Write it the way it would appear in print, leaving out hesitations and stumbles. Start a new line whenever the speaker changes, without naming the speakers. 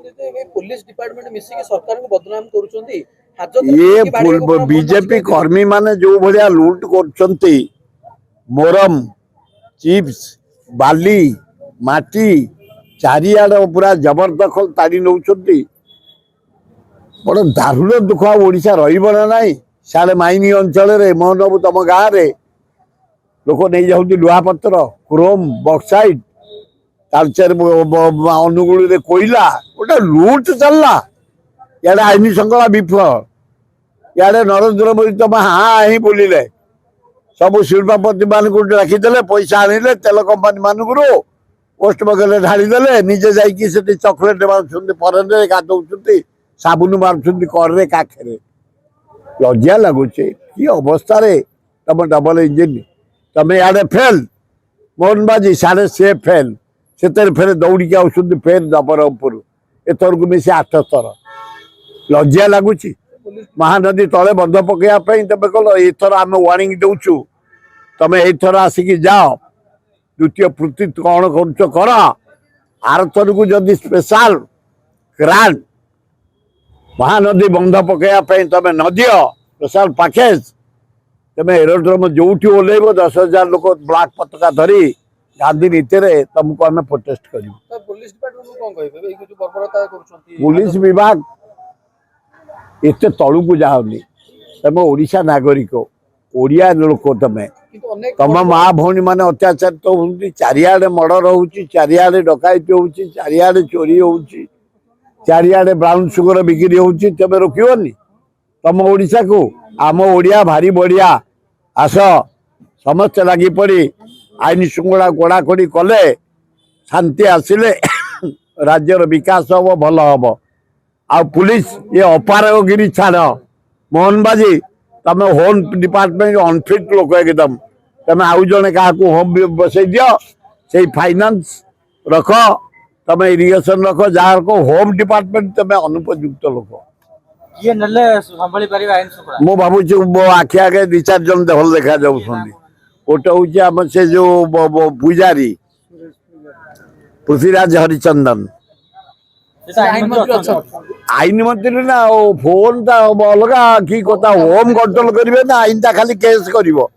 police department मिसिक सरकार को बदनाम करूछंती
ये बीजेपी कर्मी माने जो भलिया लूट कर मोरम चिप्स बाली माटी चारिआड पूरा जबरदखल ताड़ी नौ बड़ दारुण दुख ओडिशा रहा ना सारे माइनी अंचल मोहनबाबू तुम गाँव में लोक नहीं जाऊँ लुहापत्र क्रोम बक्साइट तालचेर अनुगुल कोईला गोटे लुट चलला इे आईन श्रृंखला विफल इे नरेंद्र मोदी तुम हाँ ही बोलिले सब शिल्पपति मान डाकिदे पैसा आनिले तेल कंपानी मानू पोस्ट बगल ढालीदे निजे जाकि चॉकलेट मार्च फरेन गाधौं साबुन मार्च कर काखे लज्जा लगुच कि अवस्था तुम डबल इंजिन तुम इे फेल मोहन बाजी साढ़े से फेल से फेर दौड़ी आसुँच फेर नवरंगपुर एथर को मिसी 8 थर लज्जा लगुच महानदी तले बंध पकड़ाई तुम कल एथर आम वार्निंग दौचु तुम एथर आसिक जाओ द्वितीय पृथ्वी कौन कर आर थर को जदि स्पेशल ग्रांट महानदी बंध पकड़ाई तुम न दियो स्पेशल पैकेज तुम एरोड्रोम जो ओल्लैब 10,000 लोक ब्लैक पताका धरी गांधी नीति तुमको आम प्रोटेस्ट कर पुलिस विभाग एत तलू को जाओनी तुम ओडिशा नागरिक ओडिया लोक तुम माँ भौणी मैंने अत्याचारित तो होती चारिआडे मर्डर हो चारिआडे डकायती हो चारिआडे चोरी हो चारिआडे ब्राउन सुगर बिक्री हो तुम रोकनी तुम ओडिशा को आम ओडिया भारी बढ़िया आस समस्ते लगी पड़ी आईन श्रृंखला गोड़ाकोड़ी कले शांति आसिले राज्यर विकास हम भल हम आ पुलिस ये अपारगिरी छाड़ मोहन बाजी तुम होम डिपार्टमेंट अनफिट लोक एकदम तुम आउ जड़े क्या होम बसई दियो से फाइनान्स रख तुम इरिगेशन रख जहाँ रख होम डिपार्टमेंट तुम अनुपयुक्त लोक
ये नल्ले संभाली परिबा आईन सुकड़ा
मो भाबुची मो आखि आगे 2-4 जन भल देखा जाउछंदी गोटे हूँ आम से जो पूजारी पृथ्वीराज हरिचंदन आईन मंत्री ना फोन ता अलग कि कथा होम कंट्रोल करेंगे ना आईन ता खाली केस करिवो